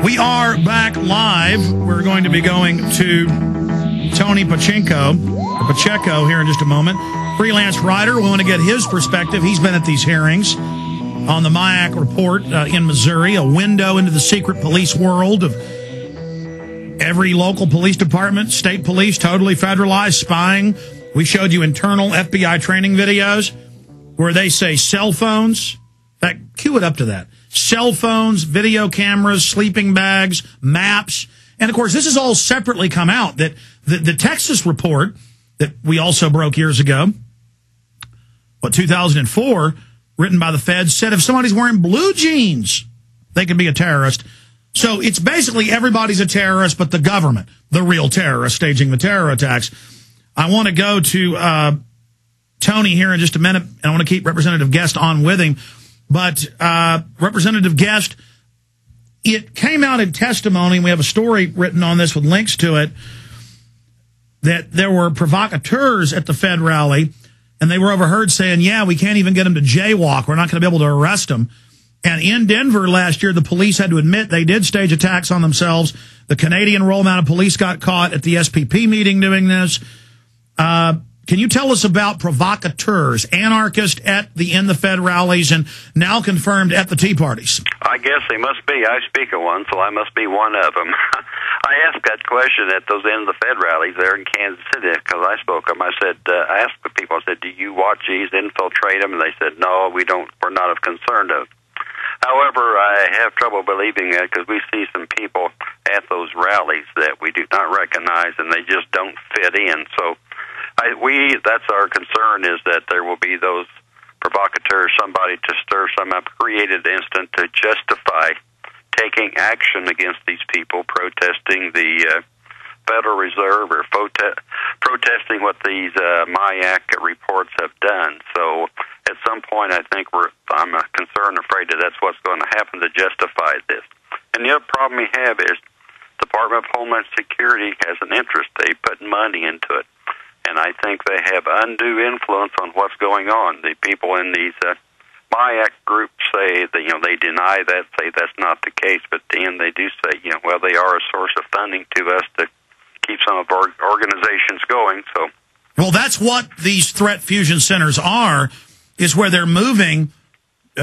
We are back live. We're going to be going to Tony Pacheco here in just a moment. Freelance writer. We want to get his perspective. He's been at these hearings on the MIAC report in Missouri, a window into the secret police world of every local police department, state police, totally federalized, spying. We showed you internal FBI training videos where they say cell phones. In fact, cue it up to that. Cell phones, video cameras, sleeping bags, maps. And, of course, this has all separately come out. That the Texas report that we also broke years ago, 2004, written by the feds, said if somebody's wearing blue jeans, they can be a terrorist. So it's basically everybody's a terrorist but the government, the real terrorist, staging the terror attacks. I want to go to Tony here in just a minute, and I want to keep Representative Guest on with him. But Representative Guest, it came out in testimony, and we have a story written on this with links to it, that there were provocateurs at the Fed rally, and they were overheard saying, yeah, we can't even get them to jaywalk. We're not going to be able to arrest them. And in Denver last year, the police had to admit they did stage attacks on themselves. The Canadian Royal Mounted Police got caught at the SPP meeting doing this. Can you tell us about provocateurs, anarchists in the Fed rallies, and now confirmed at the Tea Parties? I guess they must be. I speak of one, so I must be one of them. I asked that question at those end of the Fed rallies there in Kansas City because I spoke of them. I said, I asked the people, I said, do you watch these, infiltrate them? And they said, no, we don't. We're not of concern of. However, I have trouble believing that because we see some people at those rallies that we do not recognize, and they just don't fit in. So that's our concern, is that there will be those provocateurs, somebody to stir some up, created instant to justify taking action against these people protesting the Federal Reserve or protesting what these MIAC reports have done. So at some point, I think I'm concerned, afraid that that's what's going to happen to justify this. And the other problem we have is Department of Homeland Security has an interest. They put money into it. And I think they have undue influence on what's going on. The people in these MIAC groups say that, they deny that, say that's not the case, but then they do say, well, they are a source of funding to us to keep some of our organizations going. So, well, that's what these threat fusion centers are, is where they're moving,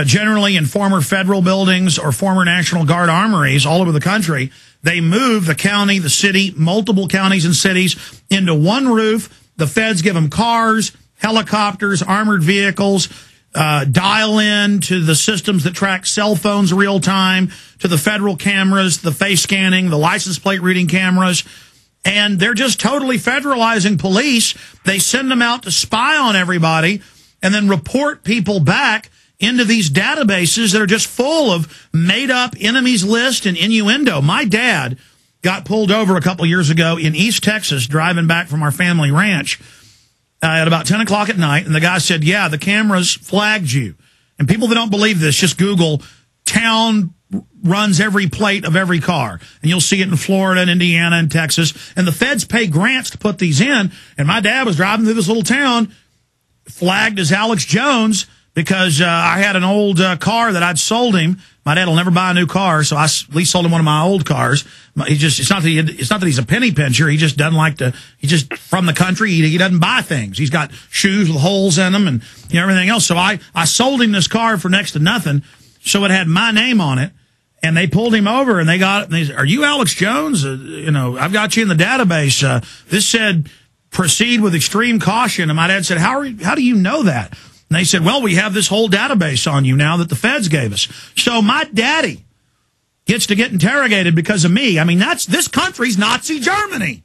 generally in former federal buildings or former National Guard armories all over the country. They move the county, the city, multiple counties and cities into one roof. The feds give them cars, helicopters, armored vehicles, dial in to the systems that track cell phones real time, to the federal cameras, the face scanning, the license plate reading cameras. And they're just totally federalizing police. They send them out to spy on everybody and then report people back into these databases that are just full of made-up enemies list and innuendo. My dad got pulled over a couple years ago in East Texas driving back from our family ranch at about 10 o'clock at night, and the guy said, yeah, the cameras flagged you. And people that don't believe this, just Google town runs every plate of every car, and you'll see it in Florida and Indiana and Texas. And the feds pay grants to put these in, and my dad was driving through this little town, flagged as Alex Jones, because I had an old car that I'd sold him. My dad will never buy a new car, so I at least sold him one of my old cars. It's not that he's a penny pincher. He just doesn't like to. He's just from the country. He doesn't buy things. He's got shoes with holes in them and everything else. So I sold him this car for next to nothing. So it had my name on it, and they pulled him over and they got it. And they said, "Are you Alex Jones? I've got you in the database. This said proceed with extreme caution." And my dad said, "How do you know that?" And they said, well, we have this whole database on you now that the feds gave us. So my daddy gets to get interrogated because of me. I mean, this country's Nazi Germany.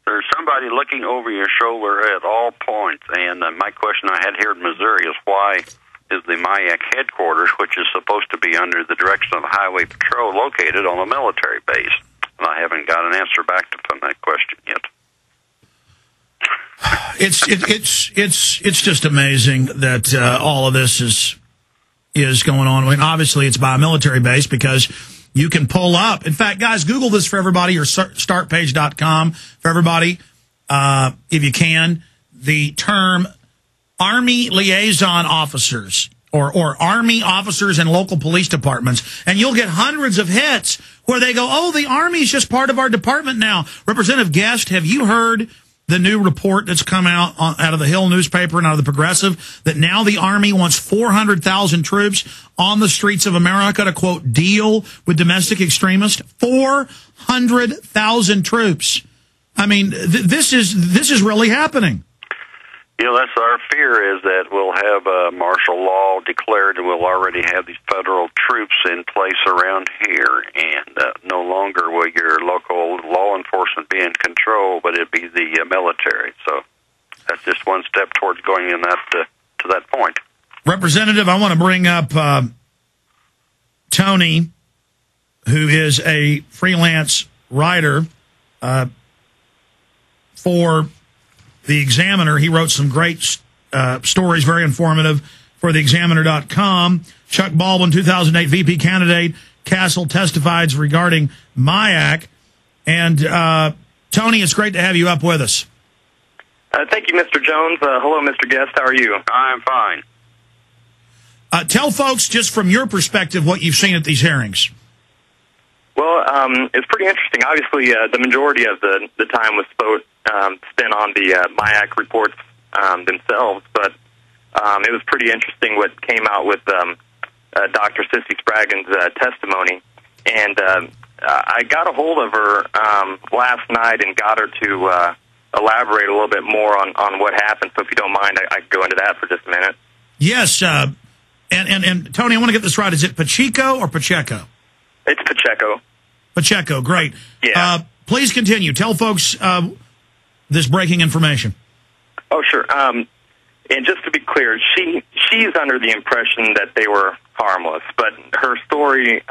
There's somebody looking over your shoulder at all points. And my question I had here in Missouri is, why is the MIAC headquarters, which is supposed to be under the direction of the Highway Patrol, located on a military base? And I haven't got an answer back from that question yet. It's just amazing that all of this is going on. I mean, obviously it's by a military base because you can pull up. In fact, guys, Google this for everybody, or startpage.com for everybody, if you can. The term Army liaison officers or Army officers and local police departments, and you'll get hundreds of hits where they go, oh, the Army's just part of our department now. Representative Guest, have you heard the new report that's come out of the Hill newspaper and out of the Progressive, that now the Army wants 400,000 troops on the streets of America to, quote, deal with domestic extremists? 400,000 troops. I mean, this is really happening. You know, that's our fear, is that we'll have martial law declared, and we'll already have these federal troops in place around here, and no longer will your local law enforcement be in control, but it'd be the military. So that's just one step towards going in that to that point. Representative, I want to bring up Tony, who is a freelance writer for the Examiner. He wrote some great stories, very informative, for the Examiner.com. Chuck Baldwin, 2008 VP candidate. Castle testifies regarding MIAC. And Tony, it's great to have you up with us. Thank you, Mr. Jones. Hello, Mr. Guest. How are you? I'm fine. Tell folks, just from your perspective, what you've seen at these hearings. Well, it's pretty interesting. Obviously, the majority of the time was spent on the MIAC reports themselves, but it was pretty interesting what came out with Dr. Sissy Spraggan's testimony. And I got a hold of her last night and got her to elaborate a little bit more on what happened. So if you don't mind, I could go into that for just a minute. Yes, and Tony, I want to get this right. Is it Pacheco or Pacheco? It's Pacheco. Pacheco, great. Yeah. Please continue. Tell folks this breaking information. Oh, sure. And just to be clear, she's under the impression that they were harmless, but her story,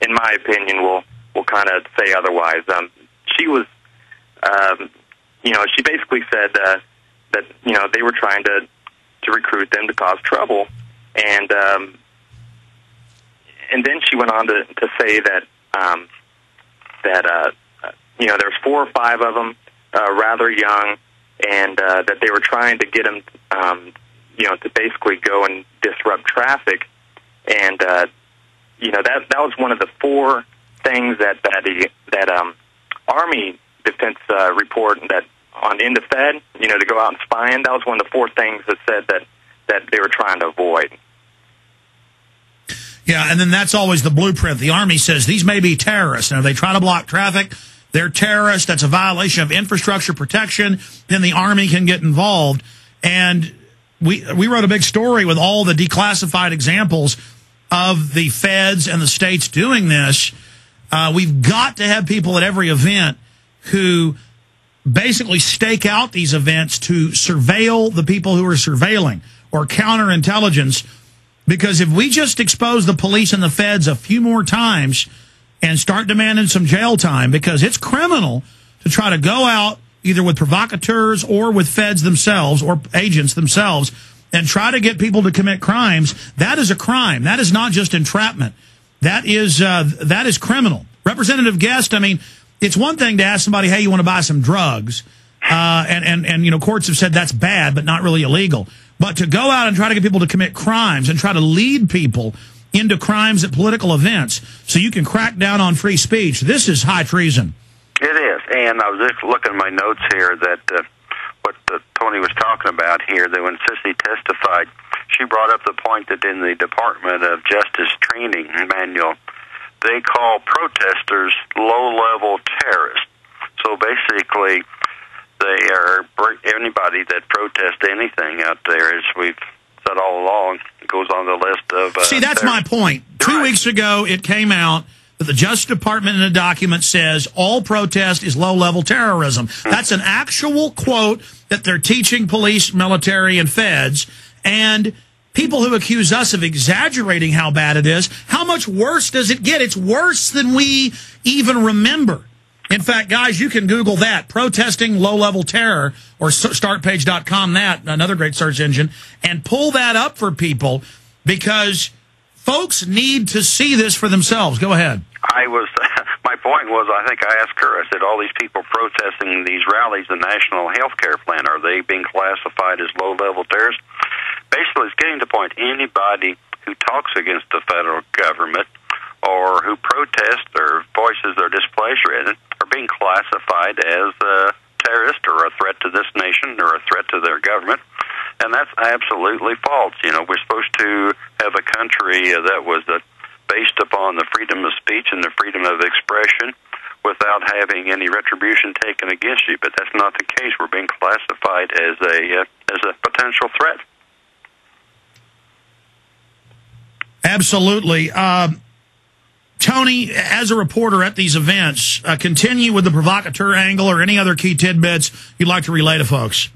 in my opinion, will kind of say otherwise. She was, she basically said that they were trying to recruit them to cause trouble, and then she went on to say that there's 4 or 5 of them, rather young, and that they were trying to get them, to basically go and disrupt traffic, and that was one of the 4 things that Army Defense report that on in the Fed, to go out and spy in. That was one of the 4 things that said that they were trying to avoid. Yeah, and then that's always the blueprint. The Army says these may be terrorists. Now, if they try to block traffic, they're terrorists. That's a violation of infrastructure protection. Then the Army can get involved. And we wrote a big story with all the declassified examples of the feds and the states doing this. We've got to have people at every event who basically stake out these events to surveil the people who are surveilling, or counterintelligence. Because if we just expose the police and the feds a few more times and start demanding some jail time, because it's criminal to try to go out either with provocateurs or with feds themselves or agents themselves and try to get people to commit crimes, that is a crime. That is not just entrapment. That is criminal. Representative Guest, I mean, it's one thing to ask somebody, hey, you want to buy some drugs? And courts have said that's bad, but not really illegal. But to go out and try to get people to commit crimes and try to lead people into crimes at political events so you can crack down on free speech, this is high treason. It is. And I was just looking at my notes here that what Tony was talking about here, that when Sissy testified, she brought up the point that in the Department of Justice training manual, they call protesters low-level terrorists. So basically, they are anybody that protests anything out there, as we've said all along, goes on the list of... See, that's my point. 2 weeks ago, it came out that the Justice Department in a document says all protest is low-level terrorism. That's an actual quote that they're teaching police, military, and feds. And people who accuse us of exaggerating how bad it is, how much worse does it get? It's worse than we even remember. In fact, guys, you can Google that, protesting low-level terror, or startpage.com, another great search engine, and pull that up for people, because folks need to see this for themselves. Go ahead. My point was, I think I asked her, I said, all these people protesting these rallies, the National Health Care Plan, are they being classified as low-level terrorists? basically, it's getting to the point anybody who talks against the federal government or who protests or voices their displeasure in it are being classified as a terrorist or a threat to this nation or a threat to their government. And that's absolutely false. You know, we're supposed to have a country that was based upon the freedom of speech and the freedom of expression without having any retribution taken against you. But that's not the case. We're being classified as a potential threat. Absolutely. Tony, as a reporter at these events, continue with the provocateur angle or any other key tidbits you'd like to relay to folks.